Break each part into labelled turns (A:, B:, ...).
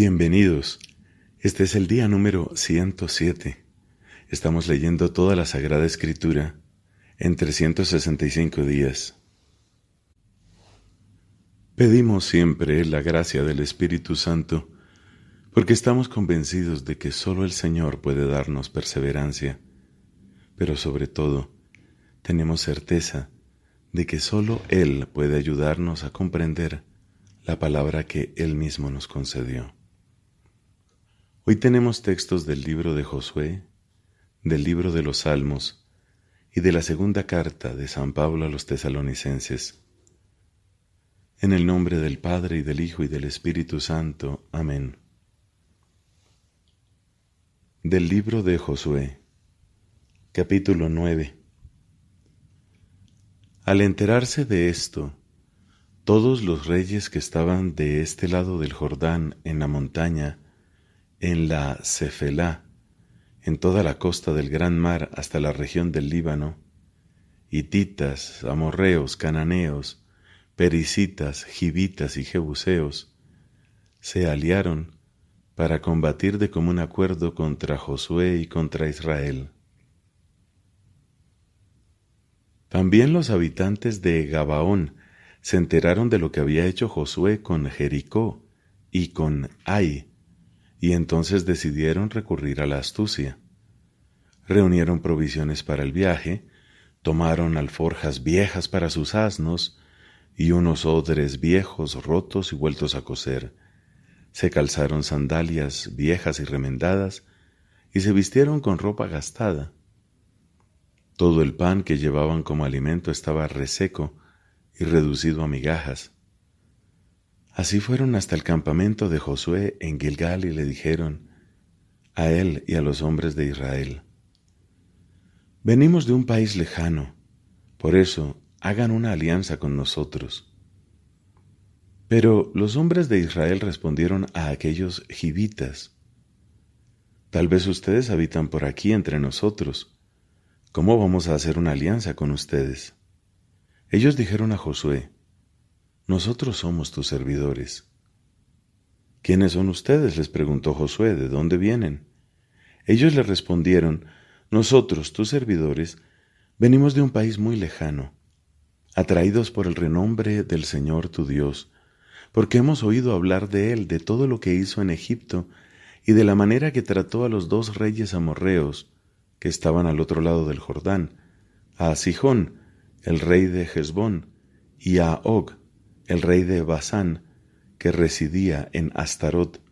A: Bienvenidos. Este es el día número 107. Estamos leyendo toda la Sagrada Escritura en 365 días. Pedimos siempre la gracia del Espíritu Santo porque estamos convencidos de que solo el Señor puede darnos perseverancia, pero sobre todo tenemos certeza de que solo Él puede ayudarnos a comprender la palabra que Él mismo nos concedió. Hoy tenemos textos del libro de Josué, del libro de los Salmos y de la segunda carta de San Pablo a los Tesalonicenses. En el nombre del Padre y del Hijo y del Espíritu Santo. Amén. Del libro de Josué, capítulo 9. Al enterarse de esto, todos los reyes que estaban de este lado del Jordán en la montaña, en la Cefelá, en toda la costa del Gran Mar hasta la región del Líbano, hititas, amorreos, cananeos, perisitas, givitas y jebuseos, se aliaron para combatir de común acuerdo contra Josué y contra Israel. También los habitantes de Gabaón se enteraron de lo que había hecho Josué con Jericó y con Ai, y entonces decidieron recurrir a la astucia. Reunieron provisiones para el viaje, tomaron alforjas viejas para sus asnos y unos odres viejos rotos y vueltos a coser. Se calzaron sandalias viejas y remendadas y se vistieron con ropa gastada. Todo el pan que llevaban como alimento estaba reseco y reducido a migajas. Así fueron hasta el campamento de Josué en Gilgal y le dijeron a él y a los hombres de Israel: venimos de un país lejano, por eso hagan una alianza con nosotros. Pero los hombres de Israel respondieron a aquellos givitas: tal vez ustedes habitan por aquí entre nosotros. ¿Cómo vamos a hacer una alianza con ustedes? Ellos dijeron a Josué: nosotros somos tus servidores. ¿Quiénes son ustedes?, les preguntó Josué. ¿De dónde vienen? Ellos le respondieron: nosotros, tus servidores, venimos de un país muy lejano, atraídos por el renombre del Señor tu Dios, porque hemos oído hablar de Él, de todo lo que hizo en Egipto y de la manera que trató a los dos reyes amorreos que estaban al otro lado del Jordán, a Sihón, el rey de Hesbón, y a Og, el rey de Basán, que residía en Astarot.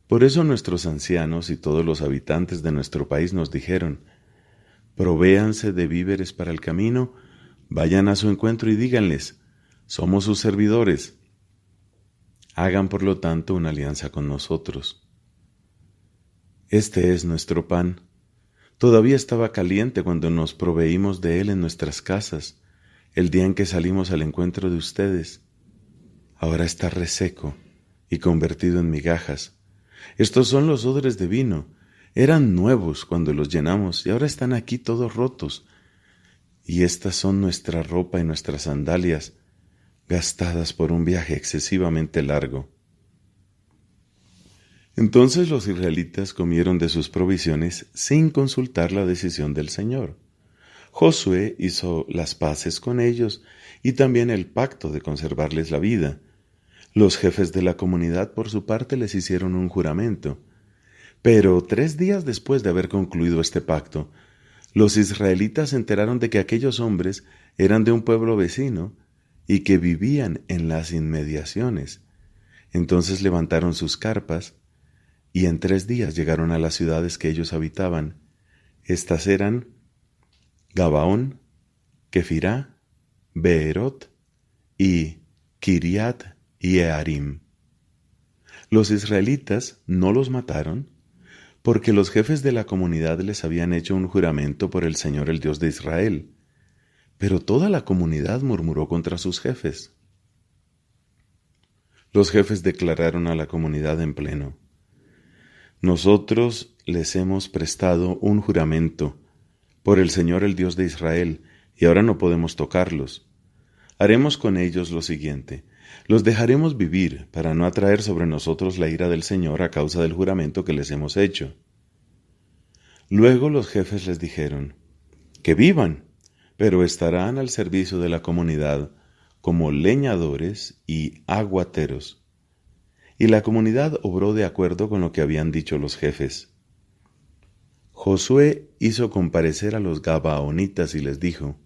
A: Por eso nuestros ancianos y todos los habitantes de nuestro país nos dijeron: provéanse de víveres para el camino, vayan a su encuentro y díganles: somos sus servidores. Hagan por lo tanto una alianza con nosotros. Este es nuestro pan. Todavía estaba caliente cuando nos proveímos de él en nuestras casas, el día en que salimos al encuentro de ustedes. Ahora está reseco y convertido en migajas. Estos son los odres de vino. Eran nuevos cuando los llenamos y ahora están aquí todos rotos. Y estas son nuestra ropa y nuestras sandalias, gastadas por un viaje excesivamente largo. Entonces los israelitas comieron de sus provisiones sin consultar la decisión del Señor. Josué hizo las paces con ellos y también el pacto de conservarles la vida. Los jefes de la comunidad, por su parte, les hicieron un juramento. Pero 3 días después de haber concluido este pacto, los israelitas se enteraron de que aquellos hombres eran de un pueblo vecino y que vivían en las inmediaciones. Entonces levantaron sus carpas y en 3 días llegaron a las ciudades que ellos habitaban. Estas eran Gabaón, Kefirá, Beerot y Kiriat Yearim. Los israelitas no los mataron porque los jefes de la comunidad les habían hecho un juramento por el Señor, el Dios de Israel. Pero toda la comunidad murmuró contra sus jefes. Los jefes declararon a la comunidad en pleno: nosotros les hemos prestado un juramento por el Señor, el Dios de Israel, y ahora no podemos tocarlos. Haremos con ellos lo siguiente: Los dejaremos vivir para no atraer sobre nosotros la ira del Señor a causa del juramento que les hemos hecho. Luego los jefes les dijeron, que vivan, pero estarán al servicio de la comunidad como leñadores y aguateros. Y la comunidad obró de acuerdo con lo que habían dicho los jefes. Josué hizo comparecer a los gabaonitas y les dijo,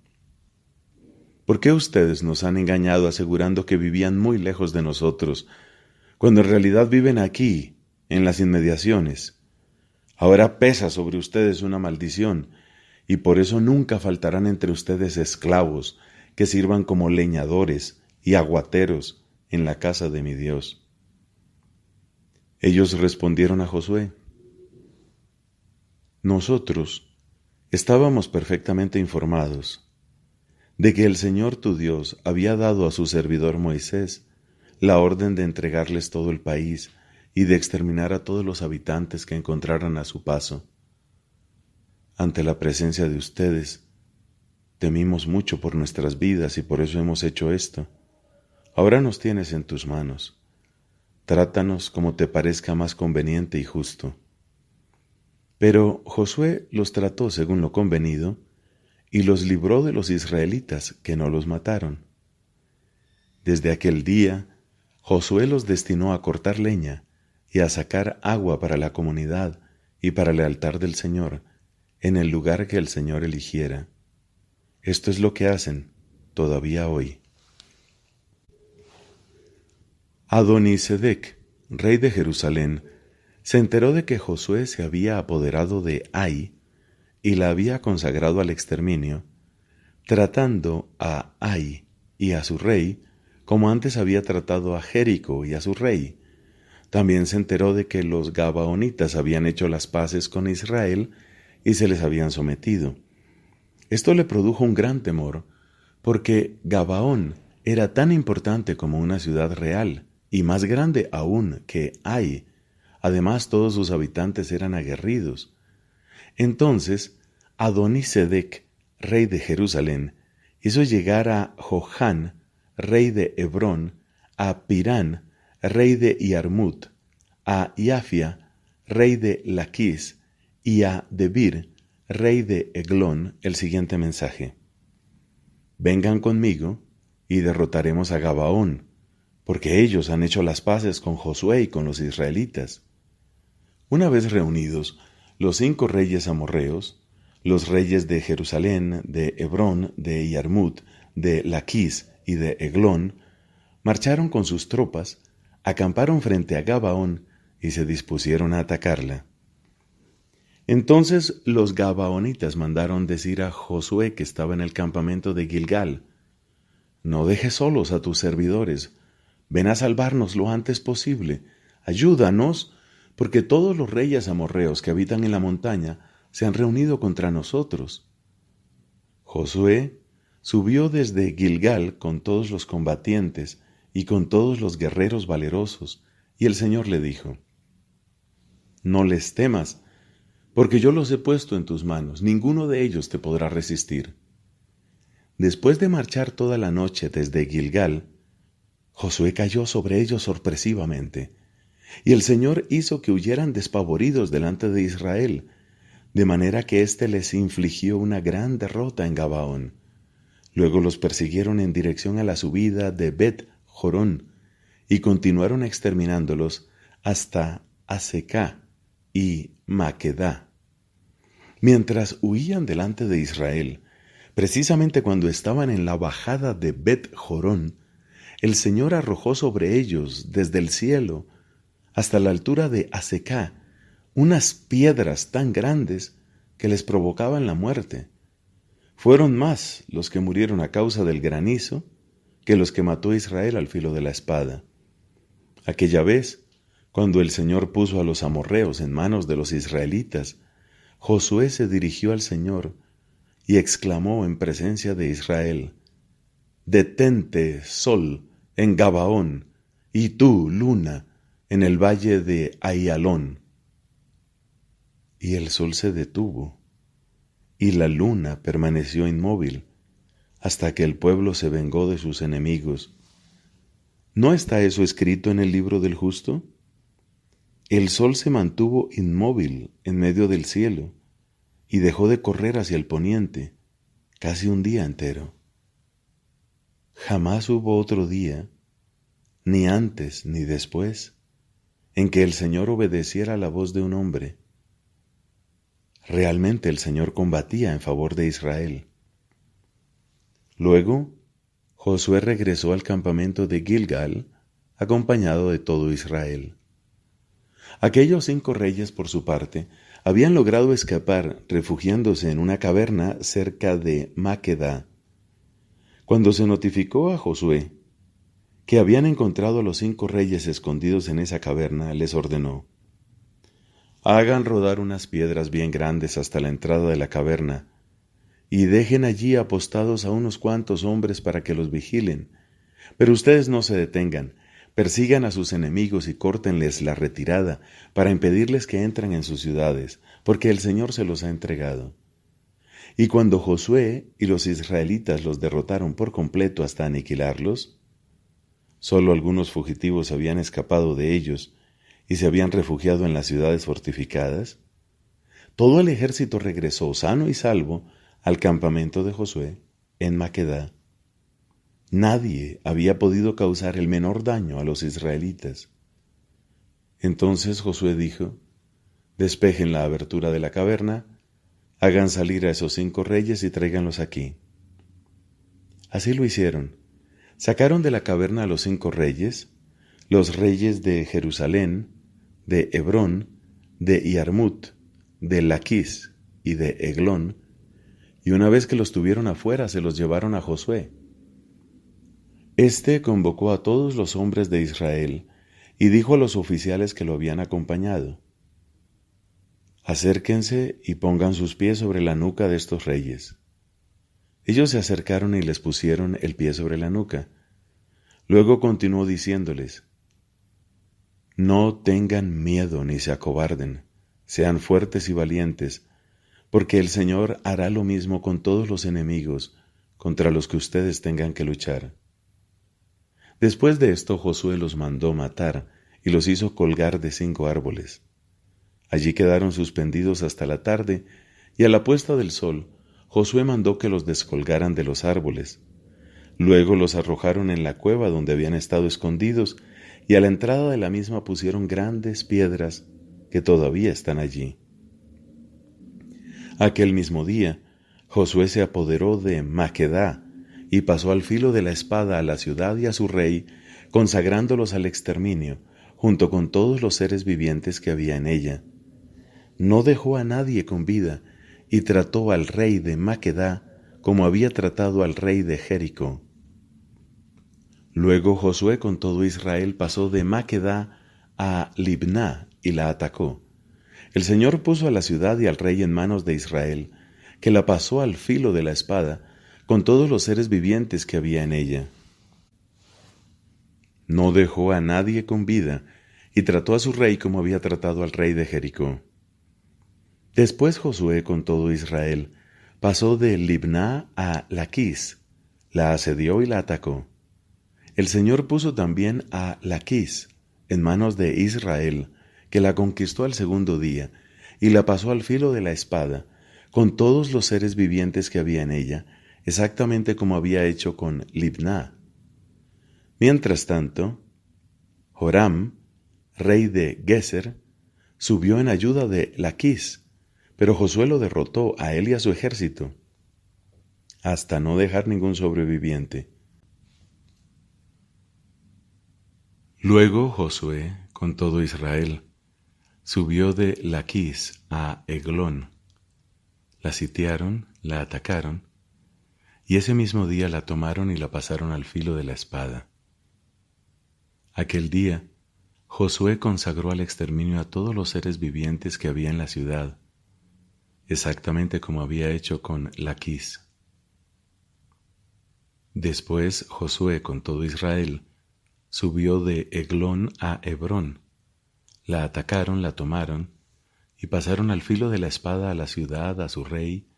A: ¿por qué ustedes nos han engañado asegurando que vivían muy lejos de nosotros, cuando en realidad viven aquí, en las inmediaciones? Ahora pesa sobre ustedes una maldición, y por eso nunca faltarán entre ustedes esclavos que sirvan como leñadores y aguateros en la casa de mi Dios. Ellos respondieron a Josué, nosotros estábamos perfectamente informados de que el Señor tu Dios había dado a su servidor Moisés la orden de entregarles todo el país y de exterminar a todos los habitantes que encontraran a su paso. Ante la presencia de ustedes, temimos mucho por nuestras vidas y por eso hemos hecho esto. Ahora nos tienes en tus manos. Trátanos como te parezca más conveniente y justo. Pero Josué los trató según lo convenido y los libró de los israelitas, que no los mataron. Desde aquel día, Josué los destinó a cortar leña y a sacar agua para la comunidad y para el altar del Señor, en el lugar que el Señor eligiera. Esto es lo que hacen todavía hoy. Adonisedec, rey de Jerusalén, se enteró de que Josué se había apoderado de Ai y la había consagrado al exterminio, tratando a Ai y a su rey como antes había tratado a Jericó y a su rey. También se enteró de que los gabaonitas habían hecho las paces con Israel y se les habían sometido. Esto le produjo un gran temor, porque Gabaón era tan importante como una ciudad real, y más grande aún que Ai. Además, todos sus habitantes eran aguerridos. Entonces, Adonisedec, rey de Jerusalén, hizo llegar a Johan, rey de Hebrón, a Pirán, rey de Yarmut, a Yafia, rey de Laquis, y a Debir, rey de Eglón, el siguiente mensaje: vengan conmigo y derrotaremos a Gabaón, porque ellos han hecho las paces con Josué y con los israelitas. Una vez reunidos, los 5 reyes amorreos, los reyes de Jerusalén, de Hebrón, de Yarmut, de Laquis y de Eglón, marcharon con sus tropas, acamparon frente a Gabaón y se dispusieron a atacarla. Entonces los gabaonitas mandaron decir a Josué, que estaba en el campamento de Gilgal: no dejes solos a tus servidores, ven a salvarnos lo antes posible, ayúdanos, porque todos los reyes amorreos que habitan en la montaña se han reunido contra nosotros. Josué subió desde Gilgal con todos los combatientes y con todos los guerreros valerosos, y el Señor le dijo: no les temas, porque yo los he puesto en tus manos, ninguno de ellos te podrá resistir. Después de marchar toda la noche desde Gilgal, Josué cayó sobre ellos sorpresivamente, y el Señor hizo que huyeran despavoridos delante de Israel, de manera que éste les infligió una gran derrota en Gabaón. Luego los persiguieron en dirección a la subida de Bet-Jorón, y continuaron exterminándolos hasta Azeká y Maquedá. Mientras huían delante de Israel, precisamente cuando estaban en la bajada de Bet-Jorón, el Señor arrojó sobre ellos desde el cielo hasta la altura de Azeká unas piedras tan grandes que les provocaban la muerte. Fueron más los que murieron a causa del granizo que los que mató Israel al filo de la espada. Aquella vez, cuando el Señor puso a los amorreos en manos de los israelitas, Josué se dirigió al Señor y exclamó en presencia de Israel: detente, sol, en Gabaón, y tú, luna, en el valle de Ayalón. Y el sol se detuvo, y la luna permaneció inmóvil, hasta que el pueblo se vengó de sus enemigos. ¿No está eso escrito en el libro del justo? El sol se mantuvo inmóvil en medio del cielo y dejó de correr hacia el poniente casi un día entero. Jamás hubo otro día, ni antes ni después, en que el Señor obedeciera la voz de un hombre. Realmente el Señor combatía en favor de Israel. Luego, Josué regresó al campamento de Gilgal, acompañado de todo Israel. Aquellos 5 reyes, por su parte, habían logrado escapar refugiándose en una caverna cerca de Maqueda. Cuando se notificó a Josué que habían encontrado a los 5 reyes escondidos en esa caverna, les ordenó: hagan rodar unas piedras bien grandes hasta la entrada de la caverna, y dejen allí apostados a unos cuantos hombres para que los vigilen. Pero ustedes no se detengan, persigan a sus enemigos y córtenles la retirada para impedirles que entren en sus ciudades, porque el Señor se los ha entregado. Y cuando Josué y los israelitas los derrotaron por completo hasta aniquilarlos, solo algunos fugitivos habían escapado de ellos y se habían refugiado en las ciudades fortificadas, todo el ejército regresó sano y salvo al campamento de Josué en Maqueda. Nadie había podido causar el menor daño a los israelitas. Entonces Josué dijo: despejen la abertura de la caverna, hagan salir a esos 5 reyes y tráiganlos aquí. Así lo hicieron. Sacaron de la caverna a los 5 reyes, los reyes de Jerusalén, de Hebrón, de Yarmut, de Laquis y de Eglón, y una vez que los tuvieron afuera se los llevaron a Josué. Este convocó a todos los hombres de Israel y dijo a los oficiales que lo habían acompañado: acérquense y pongan sus pies sobre la nuca de estos reyes. Ellos se acercaron y les pusieron el pie sobre la nuca. Luego continuó diciéndoles: no tengan miedo ni se acobarden, sean fuertes y valientes, porque el Señor hará lo mismo con todos los enemigos contra los que ustedes tengan que luchar. Después de esto Josué los mandó matar y los hizo colgar de 5 árboles. Allí quedaron suspendidos hasta la tarde, y a la puesta del sol Josué mandó que los descolgaran de los árboles. Luego los arrojaron en la cueva donde habían estado escondidos, y a la entrada de la misma pusieron grandes piedras que todavía están allí. Aquel mismo día, Josué se apoderó de Maqueda y pasó al filo de la espada a la ciudad y a su rey, consagrándolos al exterminio, junto con todos los seres vivientes que había en ella. No dejó a nadie con vida, y trató al rey de Maqueda como había tratado al rey de Jericó. Luego Josué con todo Israel pasó de Maqueda a Libná y la atacó. El Señor puso a la ciudad y al rey en manos de Israel, que la pasó al filo de la espada, con todos los seres vivientes que había en ella. No dejó a nadie con vida, y trató a su rey como había tratado al rey de Jericó. Después Josué con todo Israel pasó de Libná a Laquis, la asedió y la atacó. El Señor puso también a Laquis en manos de Israel, que la conquistó al segundo día, y la pasó al filo de la espada, con todos los seres vivientes que había en ella, exactamente como había hecho con Libná. Mientras tanto, Joram, rey de Geser, subió en ayuda de Laquis, pero Josué lo derrotó a él y a su ejército, hasta no dejar ningún sobreviviente. Luego Josué, con todo Israel, subió de Laquis a Eglón. La sitiaron, la atacaron, y ese mismo día la tomaron y la pasaron al filo de la espada. Aquel día, Josué consagró al exterminio a todos los seres vivientes que había en la ciudad, exactamente como había hecho con Laquis. Después Josué con todo Israel subió de Eglón a Hebrón. La atacaron, la tomaron, y pasaron al filo de la espada a la ciudad, a su rey,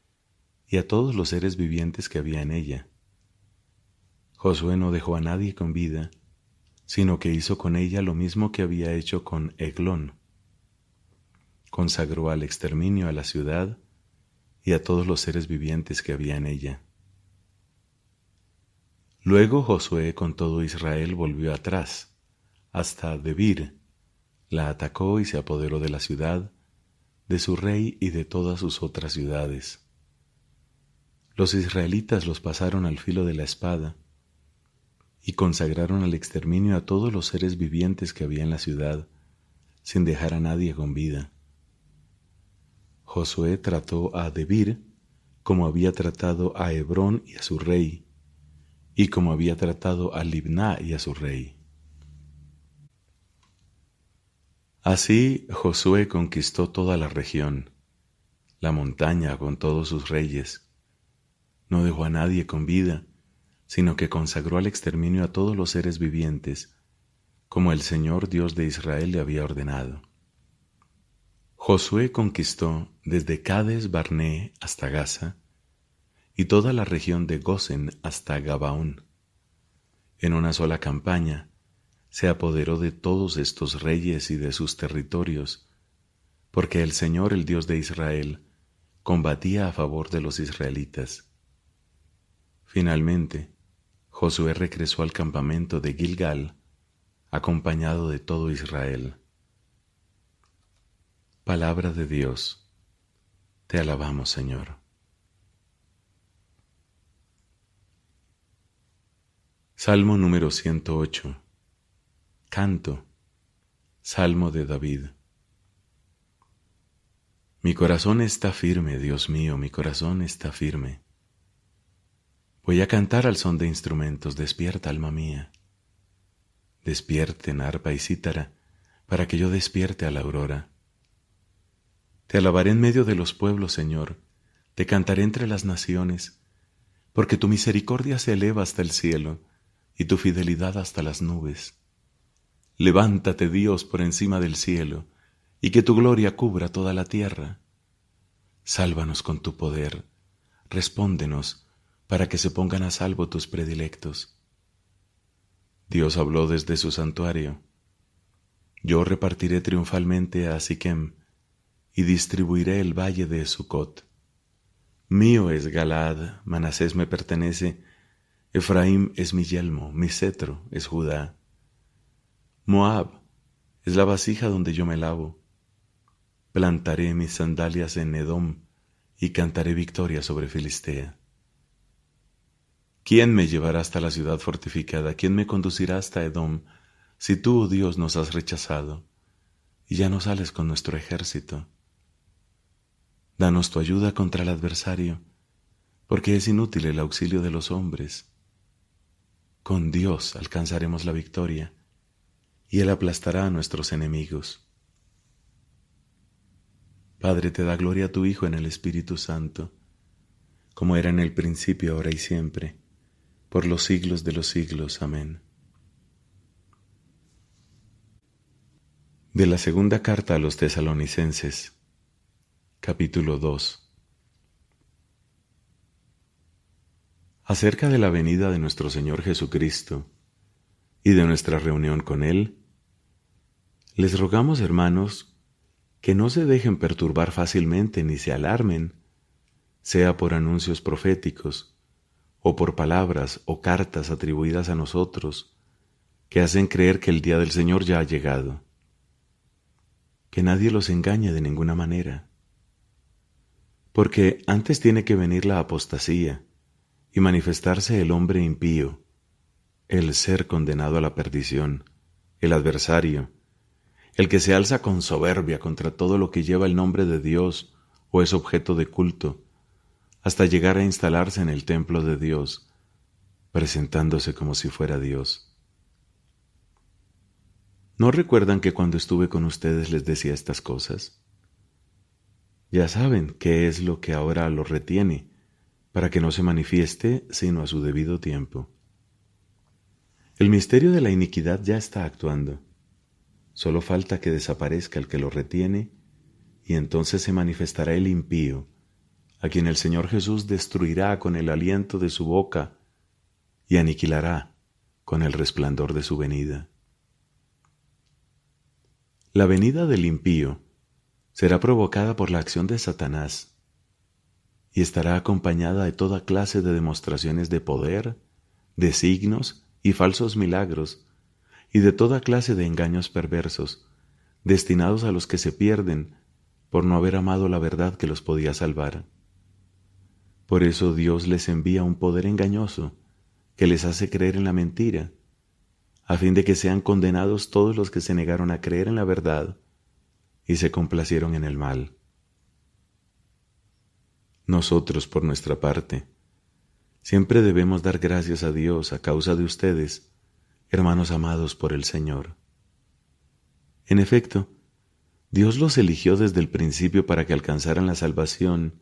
A: y a todos los seres vivientes que había en ella. Josué no dejó a nadie con vida, sino que hizo con ella lo mismo que había hecho con Eglón. Consagró al exterminio a la ciudad y a todos los seres vivientes que había en ella. Luego Josué con todo Israel volvió atrás, hasta Debir, la atacó y se apoderó de la ciudad, de su rey y de todas sus otras ciudades. Los israelitas los pasaron al filo de la espada y consagraron al exterminio a todos los seres vivientes que había en la ciudad, sin dejar a nadie con vida. Josué trató a Debir como había tratado a Hebrón y a su rey, y como había tratado a Libná y a su rey. Así Josué conquistó toda la región, la montaña con todos sus reyes. No dejó a nadie con vida, sino que consagró al exterminio a todos los seres vivientes, como el Señor Dios de Israel le había ordenado. Josué conquistó desde Cades Barné hasta Gaza, y toda la región de Gosen hasta Gabaón. En una sola campaña se apoderó de todos estos reyes y de sus territorios, porque el Señor, el Dios de Israel, combatía a favor de los israelitas. Finalmente, Josué regresó al campamento de Gilgal, acompañado de todo Israel. Palabra de Dios. Te alabamos, Señor. Salmo número 108. Canto. Salmo de David. Mi corazón está firme, Dios mío, mi corazón está firme. Voy a cantar al son de instrumentos, despierta, alma mía. Despierten arpa y cítara, para que yo despierte a la aurora. Te alabaré en medio de los pueblos, Señor, te cantaré entre las naciones, porque tu misericordia se eleva hasta el cielo, y tu fidelidad hasta las nubes. Levántate, Dios, por encima del cielo, y que tu gloria cubra toda la tierra. Sálvanos con tu poder, respóndenos, para que se pongan a salvo tus predilectos. Dios habló desde su santuario. Yo repartiré triunfalmente a Siquem, y distribuiré el valle de Sucot. Mío es Galaad, Manasés me pertenece, Efraín es mi yelmo, mi cetro es Judá. Moab es la vasija donde yo me lavo. Plantaré mis sandalias en Edom y cantaré victoria sobre Filistea. ¿Quién me llevará hasta la ciudad fortificada? ¿Quién me conducirá hasta Edom? Si tú, oh Dios, nos has rechazado y ya no sales con nuestro ejército. Danos tu ayuda contra el adversario, porque es inútil el auxilio de los hombres. Con Dios alcanzaremos la victoria, y Él aplastará a nuestros enemigos. Padre, te da gloria a tu Hijo en el Espíritu Santo, como era en el principio, ahora y siempre, por los siglos de los siglos. Amén. De la segunda carta a los Tesalonicenses, capítulo 2. Acerca de la venida de nuestro Señor Jesucristo y de nuestra reunión con Él, les rogamos, hermanos, que no se dejen perturbar fácilmente ni se alarmen, sea por anuncios proféticos, o por palabras o cartas atribuidas a nosotros, que hacen creer que el día del Señor ya ha llegado. Que nadie los engañe de ninguna manera, porque antes tiene que venir la apostasía y manifestarse el hombre impío, el ser condenado a la perdición, el adversario, el que se alza con soberbia contra todo lo que lleva el nombre de Dios o es objeto de culto, hasta llegar a instalarse en el templo de Dios, presentándose como si fuera Dios. ¿No recuerdan que cuando estuve con ustedes les decía estas cosas? Ya saben qué es lo que ahora los retiene, para que no se manifieste sino a su debido tiempo. El misterio de la iniquidad ya está actuando. Solo falta que desaparezca el que lo retiene, y entonces se manifestará el impío, a quien el Señor Jesús destruirá con el aliento de su boca y aniquilará con el resplandor de su venida. La venida del impío será provocada por la acción de Satanás y estará acompañada de toda clase de demostraciones de poder, de signos y falsos milagros, y de toda clase de engaños perversos, destinados a los que se pierden por no haber amado la verdad que los podía salvar. Por eso Dios les envía un poder engañoso que les hace creer en la mentira, a fin de que sean condenados todos los que se negaron a creer en la verdad y se complacieron en el mal. Nosotros, por nuestra parte, siempre debemos dar gracias a Dios a causa de ustedes, hermanos amados por el Señor. En efecto, Dios los eligió desde el principio para que alcanzaran la salvación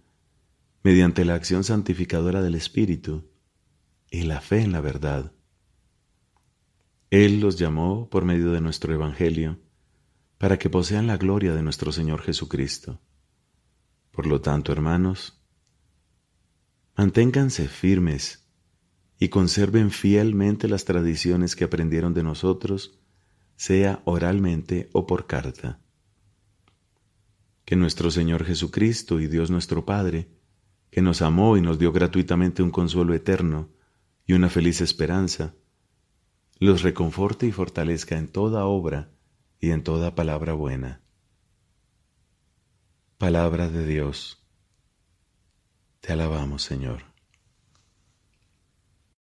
A: mediante la acción santificadora del Espíritu y la fe en la verdad. Él los llamó por medio de nuestro Evangelio para que posean la gloria de nuestro Señor Jesucristo. Por lo tanto, hermanos, manténganse firmes y conserven fielmente las tradiciones que aprendieron de nosotros, sea oralmente o por carta. Que nuestro Señor Jesucristo y Dios nuestro Padre, que nos amó y nos dio gratuitamente un consuelo eterno y una feliz esperanza, los reconforte y fortalezca en toda obra y en toda palabra buena. Palabra de Dios. Te alabamos, Señor.